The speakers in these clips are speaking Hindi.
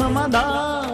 समाधान।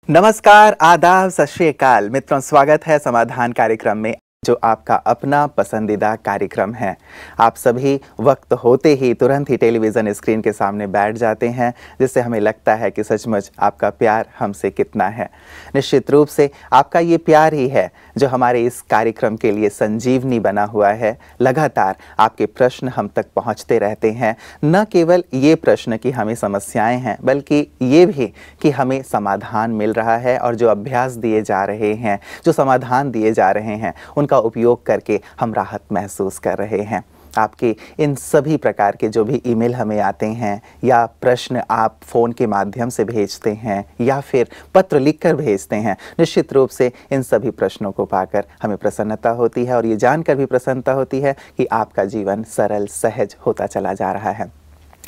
नमस्कार, आदाब, सत श्री अकाल मित्रों, स्वागत है समाधान कार्यक्रम में, जो आपका अपना पसंदीदा कार्यक्रम है। आप सभी वक्त होते ही तुरंत ही टेलीविज़न स्क्रीन के सामने बैठ जाते हैं, जिससे हमें लगता है कि सचमुच आपका प्यार हमसे कितना है। निश्चित रूप से आपका ये प्यार ही है जो हमारे इस कार्यक्रम के लिए संजीवनी बना हुआ है। लगातार आपके प्रश्न हम तक पहुंचते रहते हैं। न केवल ये प्रश्न कि हमें समस्याएं हैं, बल्कि ये भी कि हमें समाधान मिल रहा है, और जो अभ्यास दिए जा रहे हैं, जो समाधान दिए जा रहे हैं, उनका उपयोग करके हम राहत महसूस कर रहे हैं। आपके इन सभी प्रकार के जो भी ईमेल हमें आते हैं, या प्रश्न आप फ़ोन के माध्यम से भेजते हैं, या फिर पत्र लिखकर भेजते हैं, निश्चित रूप से इन सभी प्रश्नों को पाकर हमें प्रसन्नता होती है, और ये जानकर भी प्रसन्नता होती है कि आपका जीवन सरल सहज होता चला जा रहा है।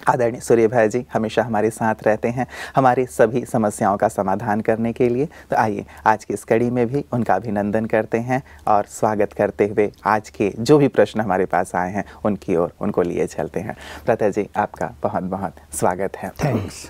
आदरणीय सूर्य भाई जी हमेशा हमारे साथ रहते हैं हमारी सभी समस्याओं का समाधान करने के लिए। तो आइए आज की इस कड़ी में भी उनका अभिनंदन करते हैं, और स्वागत करते हुए आज के जो भी प्रश्न हमारे पास आए हैं उनकी ओर उनको लिए चलते हैं। प्रथा जी, आपका बहुत बहुत स्वागत है। थैंक्स।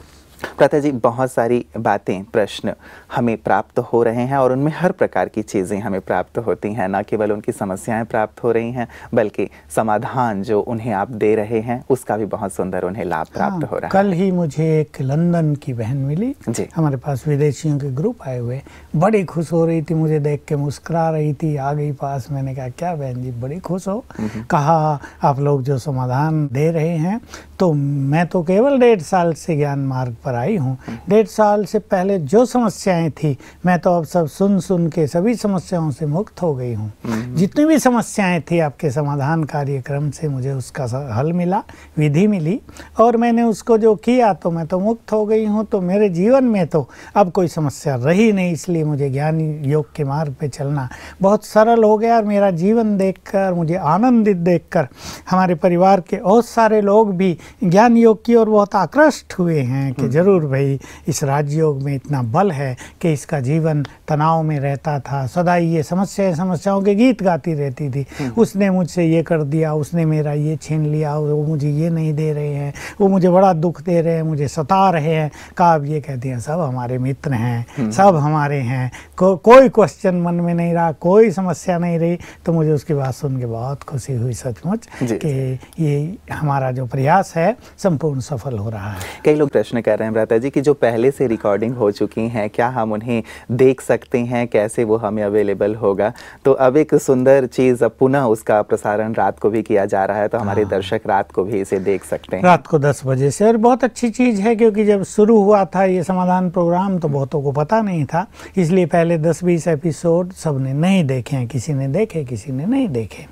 प्रथा जी, बहुत सारी बातें, प्रश्न हमें प्राप्त हो रहे हैं, और उनमें हर प्रकार की चीज़ें हमें प्राप्त होती हैं। न केवल उनकी समस्याएं प्राप्त हो रही हैं, बल्कि समाधान जो उन्हें आप दे रहे हैं उसका भी बहुत सुंदर उन्हें लाभ प्राप्त हो रहा है। कल ही मुझे एक लंदन की बहन मिली जी। हमारे पास विदेशियों के ग्रुप आए हुए, बड़ी खुश हो रही थी, मुझे देख के मुस्कुरा रही थी, आ गई पास। मैंने कहा क्या बहन जी बड़ी खुश हो? कहा आप लोग जो समाधान दे रहे हैं, तो मैं तो केवल 1.5 साल से ज्ञान मार्ग पर आई हूँ। 1.5 साल से पहले जो समस्याएं थी, मैं तो अब सब सुन सुन के सभी समस्याओं से मुक्त हो गई हूँ। जितनी भी समस्याएं थी आपके समाधान कार्यक्रम से मुझे उसका हल मिला, विधि मिली, और मैंने उसको जो किया तो मैं तो मुक्त हो गई हूँ। तो मेरे जीवन में तो अब कोई समस्या रही नहीं, इसलिए मुझे ज्ञान योग के मार्ग पे चलना बहुत सरल हो गया। और मेरा जीवन देखकर, मुझे आनंदित देखकर हमारे परिवार के बहुत सारे लोग भी ज्ञान योग की ओर बहुत आकृष्ट हुए हैं कि जरूर भाई इस राजयोग में इतना बल है कि इसका जीवन तनाव में रहता था, सदा ये समस्याओं के गीत गाती रहती थी। उसने मुझसे ये कर दिया, उसने मेरा ये छीन लिया, वो मुझे ये नहीं दे रहे हैं, वो मुझे बड़ा दुख दे रहे हैं, मुझे सता रहे हैं। कहा अब ये कहती हैं सब हमारे मित्र हैं, सब हमारे हैं, कोई क्वेश्चन मन में नहीं रहा, कोई समस्या नहीं रही। तो मुझे उसकी बात सुन के बहुत खुशी हुई सचमुच कि ये हमारा जो प्रयास है संपूर्ण सफल हो रहा है। कई लोग प्रश्न कर रहे हैं भ्राता जी कि जो पहले से रिकॉर्डिंग हो चुकी हैं, क्या हम उन्हें देख सकते हैं, कैसे वो हमें अवेलेबल होगा? तो अब एक सुंदर चीज़, अब पुनः उसका प्रसारण रात को भी किया जा रहा है, तो हमारे दर्शक रात को भी इसे देख सकते हैं, रात को 10 बजे से। और बहुत अच्छी चीज़ है, क्योंकि जब शुरू हुआ था ये समाधान प्रोग्राम तो बहुतों को पता नहीं था, इसलिए पहले 10-20 एपिसोड सबने नहीं देखे हैं। किसी ने देखे, किसी ने नहीं देखे,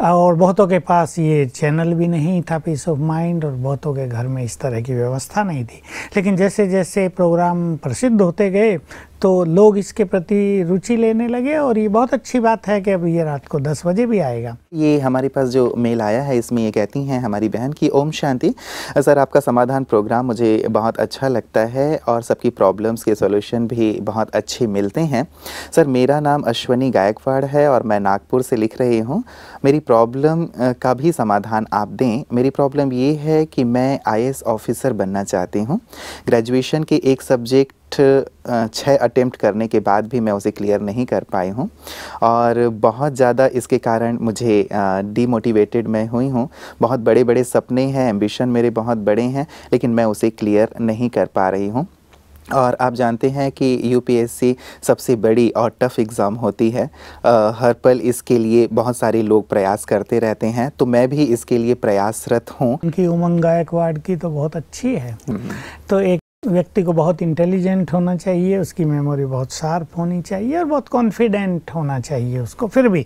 और बहुतों के पास ये चैनल भी नहीं था पीस ऑफ माइंड, और बहुतों के घर में इस तरह की व्यवस्था नहीं थी। लेकिन जैसे जैसे प्रोग्राम प्रसिद्ध होते गए तो लोग इसके प्रति रुचि लेने लगे, और ये बहुत अच्छी बात है कि अब ये रात को 10 बजे भी आएगा। ये हमारे पास जो मेल आया है, इसमें ये कहती हैं हमारी बहन की ओम शांति सर, आपका समाधान प्रोग्राम मुझे बहुत अच्छा लगता है, और सबकी प्रॉब्लम्स के सॉल्यूशन भी बहुत अच्छे मिलते हैं। सर, मेरा नाम अश्वनी गायकवाड़ है, और मैं नागपुर से लिख रही हूँ। मेरी प्रॉब्लम का भी समाधान आप दें। मेरी प्रॉब्लम ये है कि मैं IAS ऑफिसर बनना चाहती हूँ। ग्रेजुएशन के एक सब्जेक्ट 6 अटेम्प्ट करने के बाद भी मैं उसे क्लियर नहीं कर पाई हूँ, और बहुत ज़्यादा इसके कारण मुझे डीमोटिवेटेड मैं हुई हूँ। बहुत बड़े बड़े सपने हैं, एम्बिशन मेरे बहुत बड़े हैं, लेकिन मैं उसे क्लियर नहीं कर पा रही हूँ। और आप जानते हैं कि UPSC सबसे बड़ी और टफ़ एग्ज़ाम होती है। हर पल इसके लिए बहुत सारे लोग प्रयास करते रहते हैं, तो मैं भी इसके लिए प्रयासरत हूँ। उनकी उमंग गायकवाड़ की तो बहुत अच्छी है। तो एक व्यक्ति को बहुत इंटेलिजेंट होना चाहिए, उसकी मेमोरी बहुत शार्प होनी चाहिए, और बहुत कॉन्फिडेंट होना चाहिए उसको। फिर भी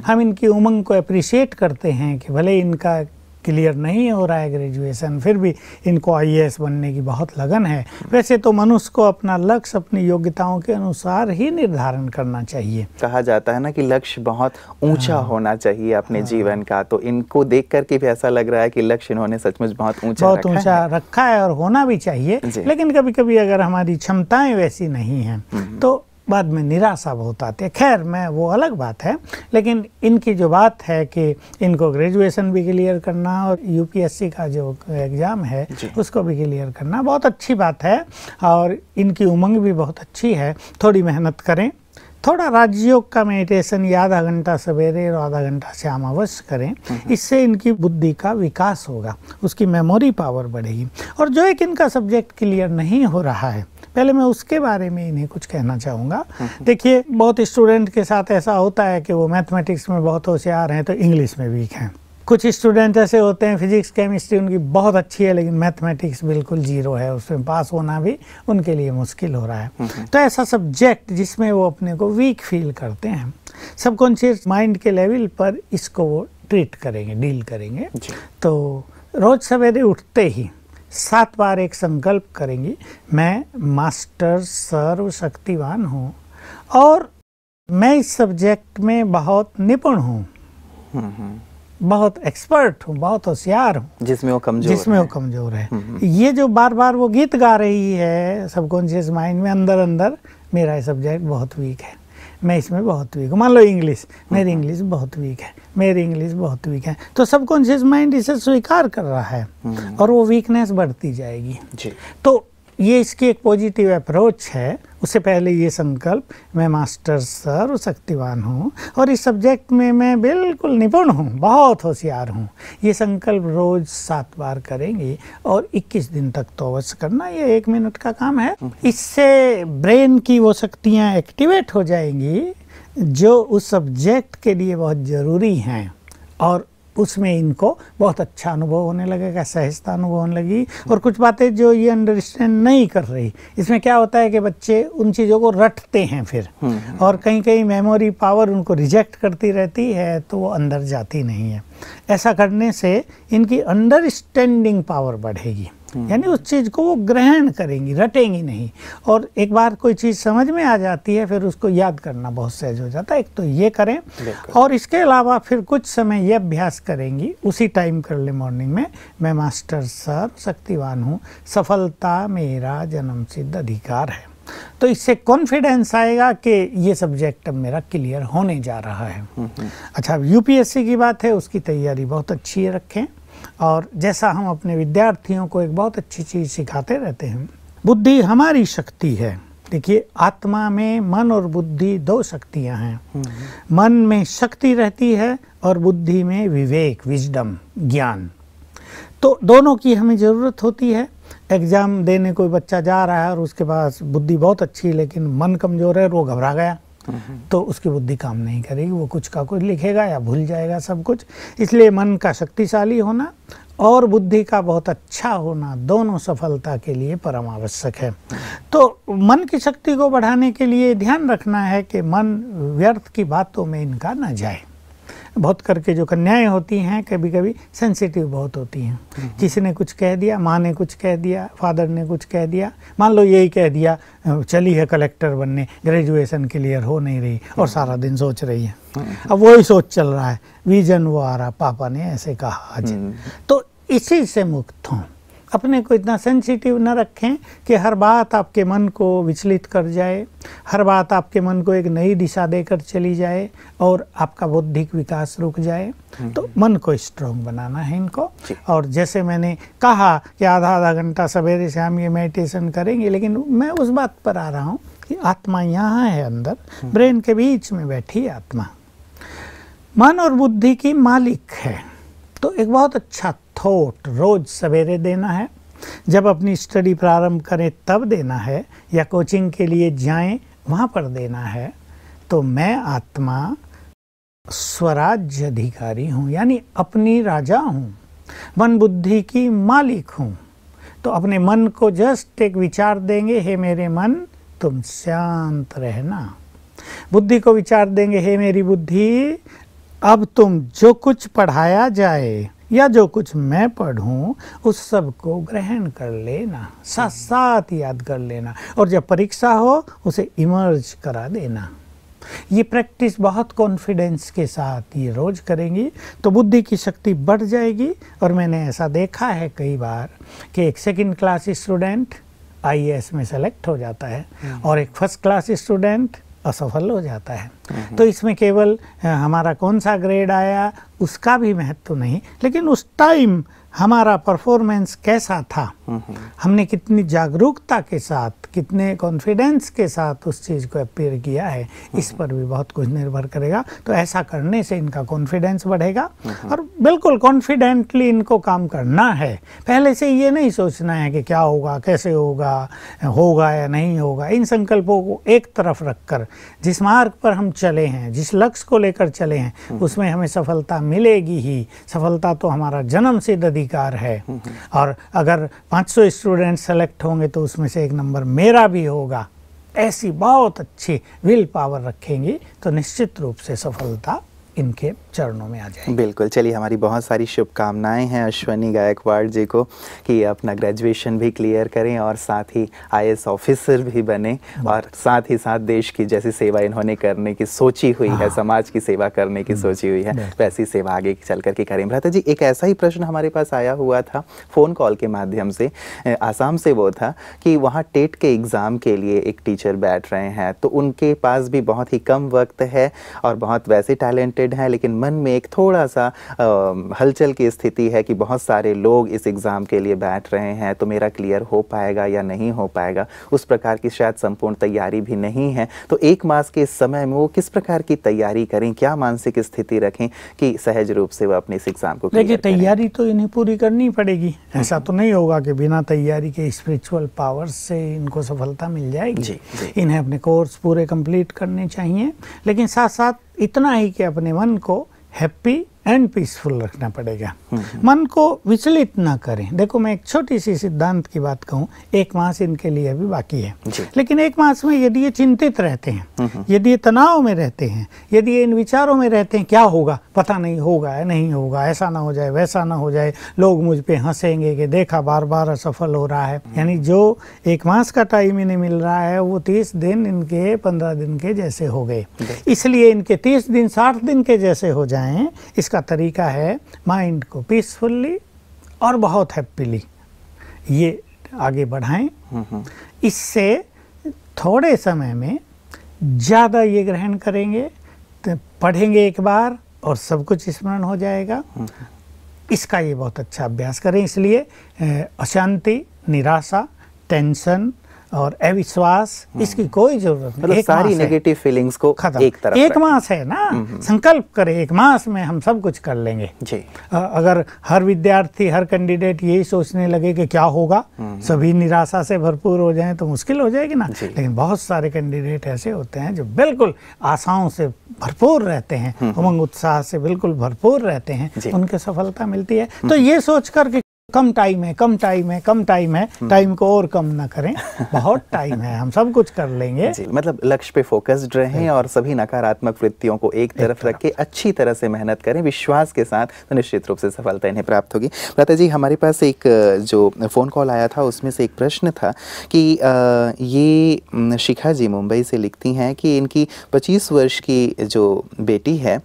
हम इनकी उमंग को अप्रिशिएट करते हैं कि भले इनका क्लियर नहीं हो रहा है ग्रेजुएशन, फिर भी इनको IAS बनने की बहुत लगन है। वैसे तो मनुष्य को अपना लक्ष्य अपनी योग्यताओं के अनुसार ही निर्धारण करना चाहिए। कहा जाता है ना कि लक्ष्य बहुत ऊंचा होना चाहिए अपने जीवन का, तो इनको देख करके भी ऐसा लग रहा है कि लक्ष्य इन्होंने सचमुच बहुत ऊंचा रखा है, और होना भी चाहिए। लेकिन कभी कभी अगर हमारी क्षमताएं वैसी नहीं हैं तो बाद में निराशा बहुत आती है। खैर मैं वो अलग बात है, लेकिन इनकी जो बात है कि इनको ग्रेजुएशन भी क्लियर करना और यूपीएससी का जो एग्ज़ाम है उसको भी क्लियर करना बहुत अच्छी बात है, और इनकी उमंग भी बहुत अच्छी है। थोड़ी मेहनत करें, थोड़ा राजयोग का मेडिटेशन या आधा घंटा सवेरे और आधा घंटा शाम अवश्य करें। इससे इनकी बुद्धि का विकास होगा, उसकी मेमोरी पावर बढ़ेगी। और जो एक इनका सब्जेक्ट क्लियर नहीं हो रहा है, पहले मैं उसके बारे में इन्हें कुछ कहना चाहूँगा। देखिए, बहुत स्टूडेंट के साथ ऐसा होता है कि वो मैथमेटिक्स में बहुत होशियार हैं तो इंग्लिश में वीक हैं। कुछ स्टूडेंट ऐसे होते हैं फिजिक्स केमिस्ट्री उनकी बहुत अच्छी है लेकिन मैथमेटिक्स बिल्कुल जीरो है, उसमें पास होना भी उनके लिए मुश्किल हो रहा है। तो ऐसा सब्जेक्ट जिसमें वो अपने को वीक फील करते हैं, सबकॉन्शियस माइंड के लेवल पर इसको वो ट्रीट करेंगे, डील करेंगे। तो रोज सवेरे उठते ही 7 बार एक संकल्प करेंगी, मैं मास्टर सर्वशक्तिवान हूँ और मैं इस सब्जेक्ट में बहुत निपुण हूँ, बहुत एक्सपर्ट हूँ, बहुत होशियार हूँ, जिसमें वो कमजोर है। ये जो बार बार वो गीत गा रही है सबकॉन्शियस माइंड में, अंदर अंदर मेरा सब्जेक्ट बहुत वीक है, मैं इसमें बहुत वीक हूँ। मान लो इंग्लिश, मेरी इंग्लिश बहुत वीक है, मेरी इंग्लिश बहुत वीक है, तो सबकॉन्शियस माइंड इसे स्वीकार कर रहा है और वो वीकनेस बढ़ती जाएगी। तो ये इसकी एक पॉजिटिव अप्रोच है। उससे पहले ये संकल्प, मैं मास्टर सर्वशक्तिवान हूँ और इस सब्जेक्ट में मैं बिल्कुल निपुण हूँ, बहुत होशियार हूँ, ये संकल्प रोज 7 बार करेंगे और 21 दिन तक तो अवश्य करना। ये 1 मिनट का काम है। इससे ब्रेन की वो शक्तियाँ एक्टिवेट हो जाएंगी जो उस सब्जेक्ट के लिए बहुत ज़रूरी हैं और उसमें इनको बहुत अच्छा अनुभव होने लगेगा, सहजता अनुभव होने लगी। और कुछ बातें जो ये अंडरस्टैंड नहीं कर रही, इसमें क्या होता है कि बच्चे उन चीज़ों को रटते हैं फिर, और कहीं कहीं मेमोरी पावर उनको रिजेक्ट करती रहती है तो वो अंदर जाती नहीं है। ऐसा करने से इनकी अंडरस्टैंडिंग पावर बढ़ेगी, यानी उस चीज़ को वो ग्रहण करेंगी, रटेंगी नहीं। और एक बार कोई चीज़ समझ में आ जाती है फिर उसको याद करना बहुत सहज हो जाता है। एक तो ये करें और इसके अलावा फिर कुछ समय ये अभ्यास करेंगी, उसी टाइम कर ले मॉर्निंग में, मैं मास्टर सर्वशक्तिवान हूँ, सफलता मेरा जन्मसिद्ध अधिकार है। तो इससे कॉन्फिडेंस आएगा कि ये सब्जेक्ट अब मेरा क्लियर होने जा रहा है। अच्छा, यूपीएससी की बात है, उसकी तैयारी बहुत अच्छी रखें। और जैसा हम अपने विद्यार्थियों को एक बहुत अच्छी चीज़ सिखाते रहते हैं, बुद्धि हमारी शक्ति है। देखिए, आत्मा में मन और बुद्धि 2 शक्तियां हैं। मन में शक्ति रहती है और बुद्धि में विवेक, विजडम, ज्ञान। तो दोनों की हमें ज़रूरत होती है। एग्ज़ाम देने कोई बच्चा जा रहा है और उसके पास बुद्धि बहुत अच्छी है लेकिन मन कमज़ोर है और वो घबरा गया, तो उसकी बुद्धि काम नहीं करेगी, वो कुछ का कुछ लिखेगा या भूल जाएगा सब कुछ। इसलिए मन का शक्तिशाली होना और बुद्धि का बहुत अच्छा होना दोनों सफलता के लिए परम आवश्यक है। तो मन की शक्ति को बढ़ाने के लिए ध्यान रखना है कि मन व्यर्थ की बातों में इनका न जाए। बहुत करके जो कन्याएं होती हैं कभी कभी सेंसिटिव बहुत होती हैं। किसी ने कुछ कह दिया, माँ ने कुछ कह दिया, फादर ने कुछ कह दिया, मान लो यही कह दिया चली है कलेक्टर बनने, ग्रेजुएशन क्लियर हो नहीं रही और सारा दिन सोच रही है। अब वही सोच चल रहा है, विजन वो आ रहा, पापा ने ऐसे कहा आज। तो इसी से मुक्त हों, अपने को इतना सेंसिटिव न रखें कि हर बात आपके मन को विचलित कर जाए, हर बात आपके मन को एक नई दिशा देकर चली जाए और आपका बौद्धिक विकास रुक जाए। तो मन को स्ट्रॉन्ग बनाना है इनको। और जैसे मैंने कहा कि आधा घंटा सवेरे शाम ये मेडिटेशन करेंगे, लेकिन मैं उस बात पर आ रहा हूँ कि आत्मा यहाँ है, अंदर ब्रेन के बीच में बैठी आत्मा मन और बुद्धि की मालिक है। तो एक बहुत अच्छा थॉट रोज सवेरे देना है, जब अपनी स्टडी प्रारंभ करें तब देना है, या कोचिंग के लिए जाएं वहाँ पर देना है। तो मैं आत्मा स्वराज्य अधिकारी हूँ, यानी अपनी राजा हूँ, मन बुद्धि की मालिक हूँ। तो अपने मन को जस्ट एक विचार देंगे, हे मेरे मन तुम शांत रहना। बुद्धि को विचार देंगे, हे मेरी बुद्धि अब तुम जो कुछ पढ़ाया जाए या जो कुछ मैं पढ़ूं उस सब को ग्रहण कर लेना, साथ साथ याद कर लेना, और जब परीक्षा हो उसे इमर्ज करा देना। ये प्रैक्टिस बहुत कॉन्फिडेंस के साथ ये रोज करेंगी तो बुद्धि की शक्ति बढ़ जाएगी। और मैंने ऐसा देखा है कई बार कि एक 2nd क्लास स्टूडेंट IAS में सेलेक्ट हो जाता है और एक फर्स्ट क्लास स्टूडेंट असफल हो जाता है। तो इसमें केवल हमारा कौन सा ग्रेड आया उसका भी महत्व नहीं, लेकिन उस टाइम हमारा परफॉर्मेंस कैसा था, हमने कितनी जागरूकता के साथ, कितने कॉन्फिडेंस के साथ उस चीज़ को अपीयर किया है, इस पर भी बहुत कुछ निर्भर करेगा। तो ऐसा करने से इनका कॉन्फिडेंस बढ़ेगा और बिल्कुल कॉन्फिडेंटली इनको काम करना है। पहले से ये नहीं सोचना है कि क्या होगा, कैसे होगा, होगा या नहीं होगा। इन संकल्पों को एक तरफ रखकर जिस मार्ग पर हम चले हैं, जिस लक्ष्य को लेकर चले हैं, उसमें हमें सफलता मिलेगी ही। सफलता तो हमारा जन्म सिद्ध अधिकार है और अगर 500 स्टूडेंट सेलेक्ट होंगे तो उसमें से एक नंबर मेरा भी होगा। ऐसी बहुत अच्छी विल पावर रखेंगे तो निश्चित रूप से सफलता इनके चरणों में आ जाएगी। बिल्कुल। चलिए, हमारी बहुत सारी शुभकामनाएं हैं अश्वनी गायकवाड़ जी को कि अपना ग्रेजुएशन भी क्लियर करें और साथ ही IAS ऑफिसर भी बने और साथ ही साथ देश की जैसी सेवा इन्होंने करने की सोची हुई है, समाज की सेवा करने की सोची हुई है, वैसी सेवा आगे चल कर के करें। भ्राता जी, एक ऐसा ही प्रश्न हमारे पास आया हुआ था फ़ोन कॉल के माध्यम से, आसाम से वो था कि वहाँ टेट के एग्ज़ाम के लिए एक टीचर बैठ रहे हैं, तो उनके पास भी बहुत ही कम वक्त है और बहुत वैसे टैलेंटेड हैं, लेकिन मन में एक थोड़ा सा हलचल की स्थिति है कि बहुत सारे लोग इस एग्ज़ाम के लिए बैठ रहे हैं, तो मेरा क्लियर हो पाएगा या नहीं हो पाएगा। उस प्रकार की शायद संपूर्ण तैयारी भी नहीं है। तो 1 मास के समय में वो किस प्रकार की तैयारी करें, क्या मानसिक स्थिति रखें कि सहज रूप से वो अपने इस एग्ज़ाम को क्लियर करें? देखिए, तैयारी तो इन्हें पूरी करनी पड़ेगी। ऐसा तो नहीं होगा कि बिना तैयारी के स्पिरिचुअल पावर्स से इनको सफलता मिल जाएगी। इन्हें अपने कोर्स पूरे कंप्लीट करने चाहिए, लेकिन साथ साथ इतना ही कि अपने मन को हैप्पी एंड पीसफुल रखना पड़ेगा। मन को विचलित ना करें। देखो, मैं एक छोटी सी सिद्धांत की बात कहूँ, 1 मास इनके लिए अभी बाकी है, लेकिन 1 मास में यदि ये चिंतित रहते हैं, यदि ये तनाव में रहते हैं, यदि ये इन विचारों में रहते हैं क्या होगा, पता नहीं होगा या नहीं होगा, ऐसा ना हो जाए, वैसा ना हो जाए, लोग मुझ पे हंसेंगे कि देखा बार बार असफल हो रहा है। यानी जो 1 मास का टाइम इन्हें मिल रहा है वो 30 दिन इनके 15 दिन के जैसे हो गए। इसलिए इनके 30 दिन 60 दिन के जैसे हो जाएं, का तरीका है माइंड को पीसफुली और बहुत हैप्पीली ये आगे बढ़ाएं। इससे थोड़े समय में ज़्यादा ये ग्रहण करेंगे, तो पढ़ेंगे एक बार और सब कुछ स्मरण हो जाएगा। इसका ये बहुत अच्छा अभ्यास करें। इसलिए अशांति, निराशा, टेंशन और अविश्वास, इसकी कोई जरूरत नहीं। मतलब सारी नेगेटिव फीलिंग्स को एक तरफ 1 मास है ना, संकल्प करें 1 मास में हम सब कुछ कर लेंगे जी। अगर हर विद्यार्थी, हर कैंडिडेट यही सोचने लगे कि क्या होगा, सभी निराशा से भरपूर हो जाएं तो मुश्किल हो जाएगी ना। लेकिन बहुत सारे कैंडिडेट ऐसे होते हैं जो बिल्कुल आशाओं से भरपूर रहते हैं, उमंग उत्साह से बिल्कुल भरपूर रहते हैं, उनके सफलता मिलती है। तो ये सोच कर कम टाइम है, कम टाइम है, कम टाइम है, टाइम को और कम ना करें, बहुत टाइम है, हम सब कुछ कर लेंगे जी। मतलब लक्ष्य पे फोकस्ड रहें और सभी नकारात्मक वृत्तियों को एक तरफ रख के अच्छी तरह से मेहनत करें विश्वास के साथ, तो निश्चित रूप से सफलता इन्हें प्राप्त होगी। भ्राता जी, हमारे पास एक जो फ़ोन कॉल आया था उसमें से एक प्रश्न था कि ये शिखा जी मुंबई से लिखती हैं कि इनकी 25 वर्ष की जो बेटी है,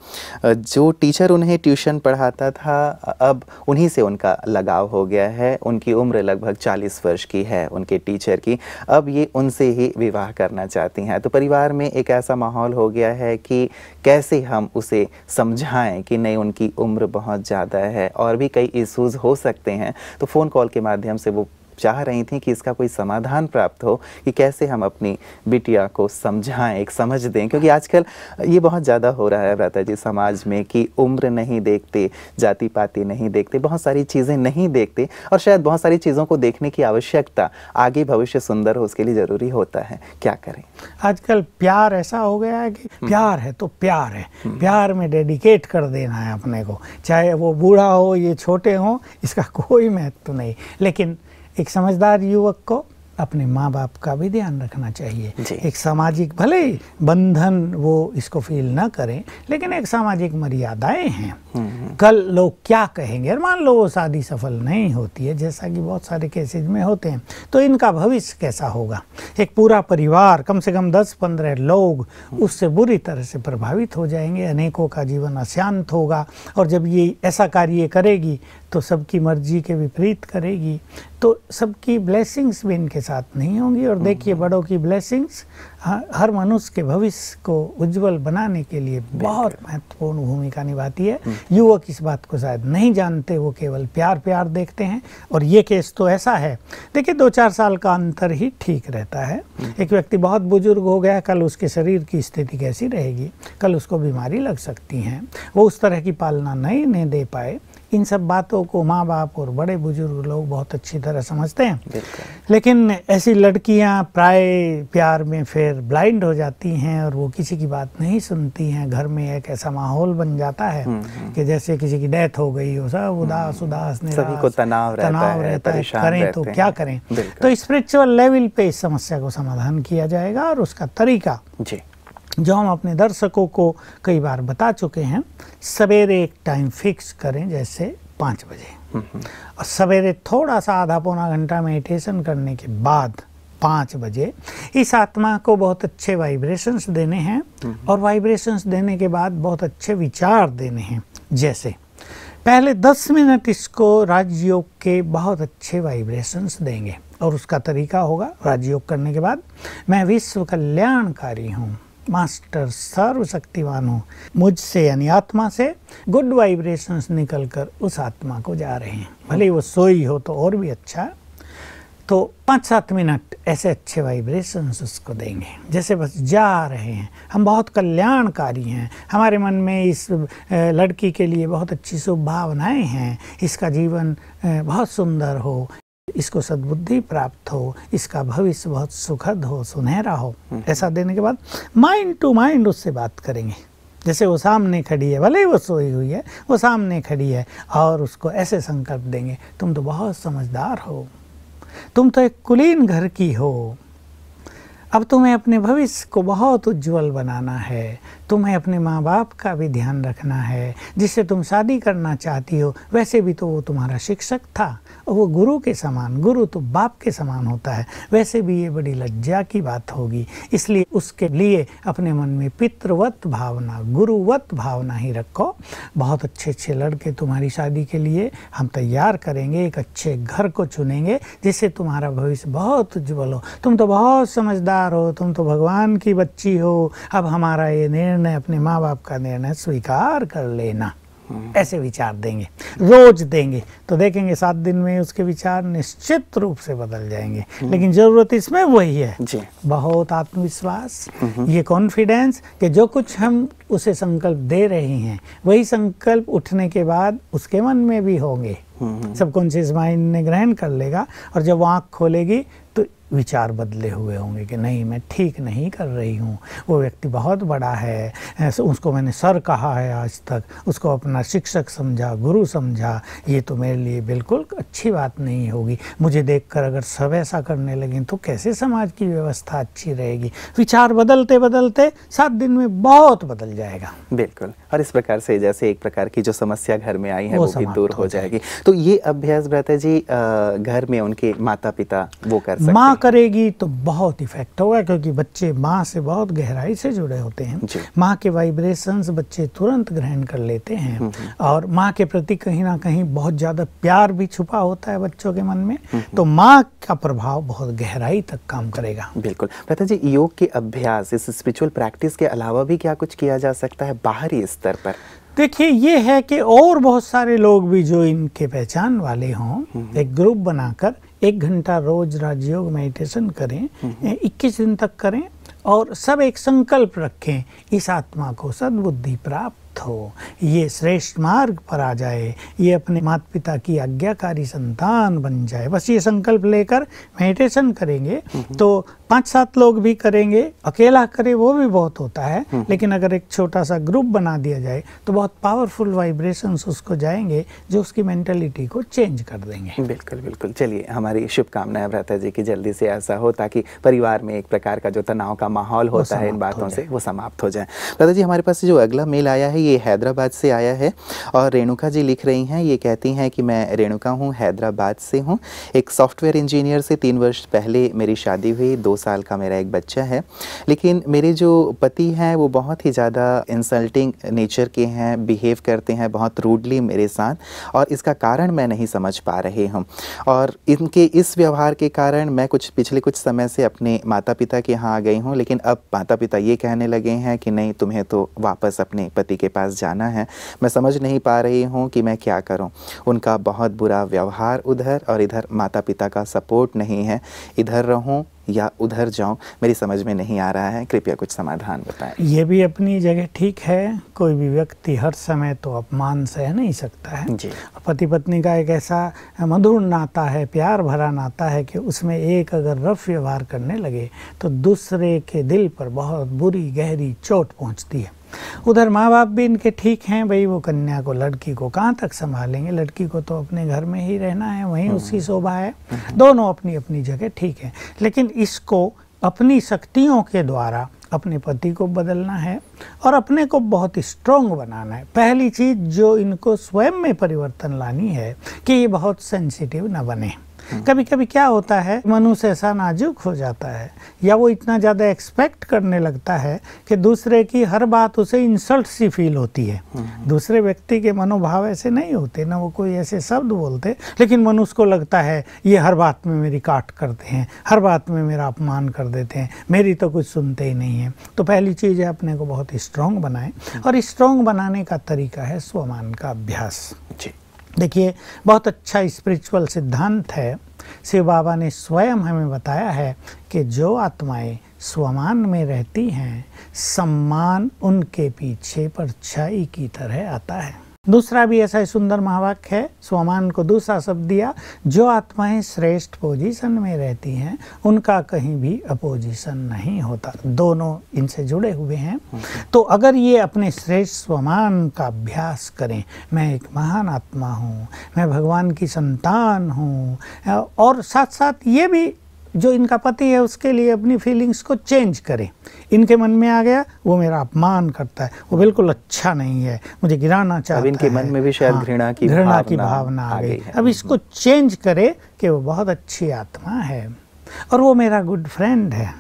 जो टीचर उन्हें ट्यूशन पढ़ाता था, अब उन्हीं से उनका लगाव हो गया है। उनकी उम्र लगभग 40 वर्ष की है उनके टीचर की। अब ये उनसे ही विवाह करना चाहती हैं। तो परिवार में एक ऐसा माहौल हो गया है कि कैसे हम उसे समझाएं कि नहीं, उनकी उम्र बहुत ज़्यादा है और भी कई इश्यूज़ हो सकते हैं। तो फ़ोन कॉल के माध्यम से वो चाह रही थी कि इसका कोई समाधान प्राप्त हो कि कैसे हम अपनी बिटिया को समझाएं, एक समझ दें, क्योंकि आजकल ये बहुत ज़्यादा हो रहा है भ्राता जी समाज में कि उम्र नहीं देखते, जाति पाति नहीं देखते, बहुत सारी चीज़ें नहीं देखते और शायद बहुत सारी चीज़ों को देखने की आवश्यकता आगे भविष्य सुंदर हो उसके लिए ज़रूरी होता है। क्या करें? आजकल प्यार ऐसा हो गया है कि प्यार है तो प्यार है, प्यार में डेडिकेट कर देना है अपने को, चाहे वो बूढ़ा हो ये छोटे हो, इसका कोई महत्व नहीं। लेकिन एक समझदार युवक को अपने माँ बाप का भी ध्यान रखना चाहिए। एक सामाजिक, भले बंधन वो इसको फील ना करें, लेकिन एक सामाजिक मर्यादाएं हैं। कल लोग क्या कहेंगे, और मान लो वो शादी सफल नहीं होती है, जैसा कि बहुत सारे केसेज में होते हैं, तो इनका भविष्य कैसा होगा? एक पूरा परिवार, कम से कम 10-15 लोग उससे बुरी तरह से प्रभावित हो जाएंगे, अनेकों का जीवन अशांत होगा। और जब ये ऐसा कार्य करेगी तो सबकी मर्जी के विपरीत करेगी, तो सबकी ब्लेसिंग्स भी इनके साथ नहीं होंगी। और देखिए, बड़ों की ब्लेसिंग्स हर मनुष्य के भविष्य को उज्जवल बनाने के लिए बहुत महत्वपूर्ण भूमिका निभाती है। युवक इस बात को शायद नहीं जानते, वो केवल प्यार प्यार देखते हैं। और ये केस तो ऐसा है, देखिए 2-4 साल का अंतर ही ठीक रहता है। एक व्यक्ति बहुत बुजुर्ग हो गया, कल उसके शरीर की स्थिति कैसी रहेगी, कल उसको बीमारी लग सकती है, वो उस तरह की पालना नहीं दे पाए। इन सब बातों को माँ बाप और बड़े बुजुर्ग लोग बहुत अच्छी तरह समझते हैं। लेकिन ऐसी लड़कियां प्राय प्यार में फिर ब्लाइंड हो जाती हैं और वो किसी की बात नहीं सुनती हैं। घर में एक ऐसा माहौल बन जाता है कि जैसे किसी की डेथ हो गई हो, सब उदास उदास सभी को तनाव रहता है, करें तो क्या करें। तो स्पिरिचुअल लेवल पे इस समस्या को समाधान किया जाएगा। और उसका तरीका जी, जो हम अपने दर्शकों को कई बार बता चुके हैं, सवेरे एक टाइम फिक्स करें, जैसे 5 बजे, और सवेरे थोड़ा सा आधा पौना घंटा मेडिटेशन करने के बाद 5 बजे इस आत्मा को बहुत अच्छे वाइब्रेशंस देने हैं। और वाइब्रेशंस देने के बाद बहुत अच्छे विचार देने हैं। जैसे पहले 10 मिनट इसको राजयोग के बहुत अच्छे वाइब्रेशंस देंगे। और उसका तरीका होगा, राजयोग करने के बाद, मैं विश्व कल्याणकारी हूँ, मास्टर सर्वशक्तिवान हूँ, मुझसे यानी आत्मा से गुड वाइब्रेशंस निकलकर उस आत्मा को जा रहे हैं। भले वो सोई हो तो और भी अच्छा। तो 5-7 मिनट ऐसे अच्छे वाइब्रेशंस उसको देंगे, जैसे बस जा रहे हैं, हम बहुत कल्याणकारी हैं, हमारे मन में इस लड़की के लिए बहुत अच्छी शुभ भावनाएं हैं, इसका जीवन बहुत सुंदर हो, इसको सद्बुद्धि प्राप्त हो, इसका भविष्य बहुत सुखद हो, सुनहरा हो। ऐसा देने के बाद माइंड टू माइंड उससे बात करेंगे, जैसे वो सामने खड़ी है, भले ही वो सोई हुई है, वो सामने खड़ी है, और उसको ऐसे संकल्प देंगे, तुम तो बहुत समझदार हो, तुम तो एक कुलीन घर की हो, अब तुम्हें अपने भविष्य को बहुत उज्जवल बनाना है, तुम्हें अपने माँ बाप का भी ध्यान रखना है, जिससे तुम शादी करना चाहती हो, वैसे भी तो वो तुम्हारा शिक्षक था, और वो गुरु के समान, गुरु तो बाप के समान होता है, वैसे भी ये बड़ी लज्जा की बात होगी, इसलिए उसके लिए अपने मन में पितृवत भावना, गुरुवत भावना ही रखो। बहुत अच्छे अच्छे लड़के तुम्हारी शादी के लिए हम तैयार करेंगे, एक अच्छे घर को चुनेंगे, जिससे तुम्हारा भविष्य बहुत उज्जवल हो, तुम तो बहुत समझदार हो, तुम तो भगवान की बच्ची हो, अब हमारा ये निर्णय, अपने माँ बाप का निर्णय स्वीकार कर लेना। ऐसे विचार देंगे, रोज देंगे, तो देखेंगे 7 दिन में उसके विचार निश्चित रूप से बदल जाएंगे। लेकिन जरूरत इसमें वही है जी, बहुत आत्मविश्वास, ये कॉन्फिडेंस कि जो कुछ हम उसे संकल्प दे रहे हैं वही संकल्प उठने के बाद उसके मन में भी होंगे, सबकॉन्शियस माइंड ने ग्रहण कर लेगा, और जब वो आँख खोलेगी तो विचार बदले हुए होंगे कि नहीं, मैं ठीक नहीं कर रही हूँ, वो व्यक्ति बहुत बड़ा है, उसको मैंने सर कहा है आज तक, उसको अपना शिक्षक समझा, गुरु समझा, ये तो मेरे लिए बिल्कुल अच्छी बात नहीं होगी, मुझे देखकर अगर सब ऐसा करने लगें तो कैसे समाज की व्यवस्था अच्छी रहेगी। विचार बदलते बदलते 7 दिन में बहुत बदल जाएगा। बिल्कुल, और इस प्रकार से जैसे एक प्रकार की जो समस्या घर में आई है वो भी दूर हो जाएगी। तो ये अभ्यास भ्राता जी घर में उनके माता पिता वो कर सकते हैं? करेगी तो बहुत इफेक्ट होगा, क्योंकि बच्चे माँ से बहुत गहराई से जुड़े होते हैं, माँ के वाइब्रेशंस बच्चे तुरंत ग्रहण कर लेते हैं, और माँ के प्रति कहीं ना कहीं बहुत ज़्यादा प्यार भी छुपा होता है बच्चों के मन में, तो माँ का प्रभाव बहुत गहराई तक काम करेगा। बिल्कुल भ्राता जी, योग के अभ्यास, इस स्पिरिचुअल प्रैक्टिस के अलावा भी क्या कुछ किया जा सकता है बाहरी स्तर पर? देखिए, ये है कि और बहुत सारे लोग भी जो इनके पहचान वाले हों, एक ग्रुप बनाकर 1 घंटा रोज राजयोग मेडिटेशन करें, 21 दिन तक करें, और सब एक संकल्प रखें, इस आत्मा को सद्बुद्धि प्राप्त हो, ये श्रेष्ठ मार्ग पर आ जाए, ये अपने माता पिता की आज्ञाकारी संतान बन जाए। बस ये संकल्प लेकर मेडिटेशन करेंगे तो 5-7 लोग भी करेंगे, अकेला करे वो भी बहुत होता है, लेकिन अगर एक छोटा सा ग्रुप बना दिया जाए तो बहुत पावरफुल वाइब्रेशंस उसको जाएंगे, जो उसकी मेंटालिटी को चेंज कर देंगे। बिल्कुल बिल्कुल। चलिए, हमारी शुभकामनाएं भ्राता जी की जल्दी से ऐसा हो, ताकि परिवार में एक प्रकार का जो तनाव का माहौल होता है इन बातों से वो समाप्त हो जाए। भ्राता जी, हमारे पास जो अगला मेल आया है ये हैदराबाद से आया है, और रेणुका जी लिख रही हैं, ये कहती हैं कि मैं रेणुका हूँ, हैदराबाद से हूँ, एक सॉफ्टवेयर इंजीनियर से 3 वर्ष पहले मेरी शादी हुई, 2 साल का मेरा एक बच्चा है। लेकिन मेरे जो पति हैं वो बहुत ही ज़्यादा इंसल्टिंग नेचर के हैं, बिहेव करते हैं बहुत रूडली मेरे साथ, और इसका कारण मैं नहीं समझ पा रही हूँ। और इनके इस व्यवहार के कारण मैं पिछले कुछ समय से अपने माता पिता के यहाँ आ गई हूँ। लेकिन अब माता पिता ये कहने लगे हैं कि नहीं, तुम्हें तो वापस अपने पति के पास जाना है। मैं समझ नहीं पा रही हूँ कि मैं क्या करूँ। उनका बहुत बुरा व्यवहार उधर, और इधर माता पिता का सपोर्ट नहीं है। इधर रहूँ या उधर जाऊं, मेरी समझ में नहीं आ रहा है। कृपया कुछ समाधान बताएं। ये भी अपनी जगह ठीक है। कोई भी व्यक्ति हर समय तो अपमान सह नहीं सकता है जी। पति पत्नी का एक ऐसा मधुर नाता है, प्यार भरा नाता है कि उसमें एक अगर रफ व्यवहार करने लगे तो दूसरे के दिल पर बहुत बुरी गहरी चोट पहुंचती है। उधर माँ बाप भी इनके ठीक हैं, भाई वो कन्या को, लड़की को कहाँ तक संभालेंगे, लड़की को तो अपने घर में ही रहना है, वहीं उसकी शोभा है। दोनों अपनी अपनी जगह ठीक है। लेकिन इसको अपनी शक्तियों के द्वारा अपने पति को बदलना है और अपने को बहुत स्ट्रॉन्ग बनाना है। पहली चीज़ जो इनको स्वयं में परिवर्तन लानी है कि ये बहुत सेंसिटिव न बने। कभी कभी क्या होता है, मनुष्य ऐसा नाजुक हो जाता है या वो इतना ज़्यादा एक्सपेक्ट करने लगता है कि दूसरे की हर बात उसे इंसल्ट सी फील होती है। दूसरे व्यक्ति के मनोभाव ऐसे नहीं होते, ना वो कोई ऐसे शब्द बोलते, लेकिन मनुष्य को लगता है ये हर बात में मेरी काट करते हैं, हर बात में मेरा अपमान कर देते हैं, मेरी तो कुछ सुनते ही नहीं है। तो पहली चीज़ है अपने को बहुत स्ट्रॉन्ग बनाएं, और स्ट्रॉन्ग बनाने का तरीका है स्वमान का अभ्यास। जी। देखिए, बहुत अच्छा स्पिरिचुअल सिद्धांत है। शिव बाबा ने स्वयं हमें बताया है कि जो आत्माएं स्वमान में रहती हैं, सम्मान उनके पीछे परछाई की तरह आता है। दूसरा भी ऐसा ही सुंदर महावाक्य है, स्वमान को दूसरा शब्द दिया, जो आत्माएं श्रेष्ठ पोजीशन में रहती हैं उनका कहीं भी अपोजिशन नहीं होता। दोनों इनसे जुड़े हुए हैं। तो अगर ये अपने श्रेष्ठ स्वमान का अभ्यास करें, मैं एक महान आत्मा हूँ, मैं भगवान की संतान हूँ, और साथ साथ ये भी जो इनका पति है उसके लिए अपनी फीलिंग्स को चेंज करें। इनके मन में आ गया वो मेरा अपमान करता है, वो बिल्कुल अच्छा नहीं है, मुझे गिराना चाहता है। अब इनके मन में भी शायद घृणा की भावना आ गई है। अब इसको चेंज करे कि वो बहुत अच्छी आत्मा है और वो मेरा गुड फ्रेंड है।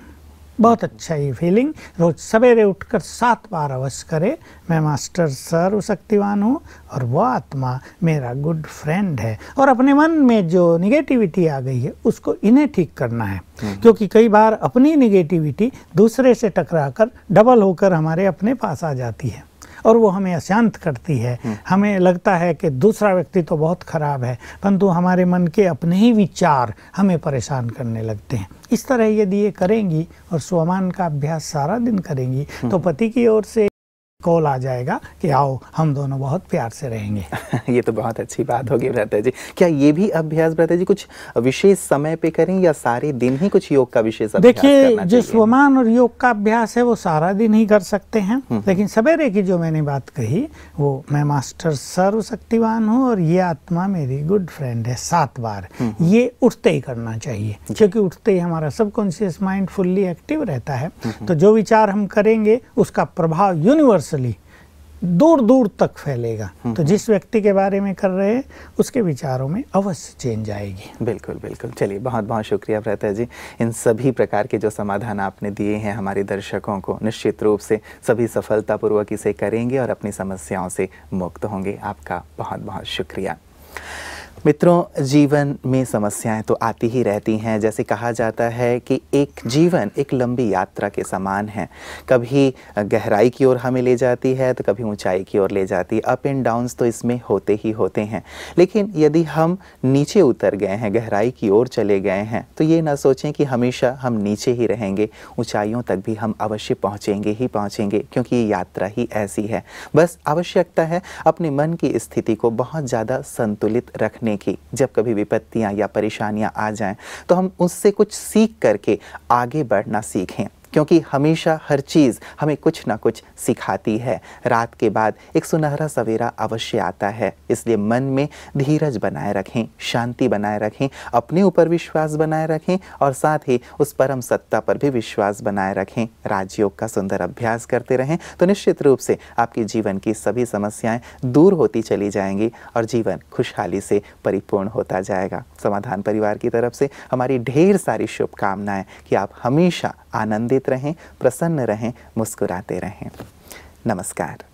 बहुत अच्छा ये फीलिंग रोज सवेरे उठकर 7 बार अवश्य करे, मैं मास्टर सर्वशक्तिवान हूँ और वह आत्मा मेरा गुड फ्रेंड है। और अपने मन में जो निगेटिविटी आ गई है उसको इन्हें ठीक करना है, क्योंकि कई बार अपनी निगेटिविटी दूसरे से टकराकर डबल होकर हमारे अपने पास आ जाती है और वो हमें अशांत करती है। हमें लगता है कि दूसरा व्यक्ति तो बहुत खराब है, परंतु हमारे मन के अपने ही विचार हमें परेशान करने लगते हैं। इस तरह यदि ये करेंगी और स्वमान का अभ्यास सारा दिन करेंगी तो पति की ओर से कॉल आ जाएगा कि आओ हम दोनों बहुत प्यार से रहेंगे। ये तो बहुत अच्छी बात होगी भ्राता जी। क्या ये भी अभ्यास भ्राता जी कुछ विशेष समय पे करें या सारे दिन ही कुछ योग का विशेष अभ्यास करना चाहिए? देखिए, जो स्वमान और योग का अभ्यास है वो सारा दिन ही कर सकते हैं, लेकिन सवेरे की जो मैंने बात कही वो मैं मास्टर सर्वशक्तिवान हूँ और ये आत्मा मेरी गुड फ्रेंड है 7 बार, ये उठते ही करना चाहिए, क्योंकि उठते ही हमारा सबकॉन्शियस माइंड फुल्ली एक्टिव रहता है। तो जो विचार हम करेंगे उसका प्रभाव यूनिवर्सली दूर दूर तक फैलेगा। तो जिस व्यक्ति के बारे में कर रहे हैं उसके विचारों में अवश्य चेंज आएगी। बिल्कुल बिल्कुल। चलिए, बहुत बहुत शुक्रिया भ्राता जी, इन सभी प्रकार के जो समाधान आपने दिए हैं हमारे दर्शकों को। निश्चित रूप से सभी सफलतापूर्वक इसे करेंगे और अपनी समस्याओं से मुक्त होंगे। आपका बहुत बहुत शुक्रिया। मित्रों, जीवन में समस्याएं तो आती ही रहती हैं। जैसे कहा जाता है कि एक जीवन एक लंबी यात्रा के समान है, कभी गहराई की ओर हमें ले जाती है तो कभी ऊंचाई की ओर ले जाती है। अप एंड डाउन्स तो इसमें होते ही होते हैं। लेकिन यदि हम नीचे उतर गए हैं, गहराई की ओर चले गए हैं, तो ये ना सोचें कि हमेशा हम नीचे ही रहेंगे। ऊंचाइयों तक भी हम अवश्य पहुँचेंगे ही पहुँचेंगे, क्योंकि ये यात्रा ही ऐसी है। बस आवश्यकता है अपने मन की स्थिति को बहुत ज़्यादा संतुलित रखने की। जब कभी विपत्तियां या परेशानियां आ जाएं तो हम उससे कुछ सीख करके आगे बढ़ना सीखें। क्योंकि हमेशा हर चीज़ हमें कुछ ना कुछ सिखाती है। रात के बाद एक सुनहरा सवेरा अवश्य आता है, इसलिए मन में धीरज बनाए रखें, शांति बनाए रखें, अपने ऊपर विश्वास बनाए रखें और साथ ही उस परम सत्ता पर भी विश्वास बनाए रखें। राजयोग का सुंदर अभ्यास करते रहें तो निश्चित रूप से आपके जीवन की सभी समस्याएं दूर होती चली जाएंगी और जीवन खुशहाली से परिपूर्ण होता जाएगा। समाधान परिवार की तरफ से हमारी ढेर सारी शुभकामनाएं कि आप हमेशा आनंदित रहें, प्रसन्न रहें, मुस्कुराते रहें। नमस्कार।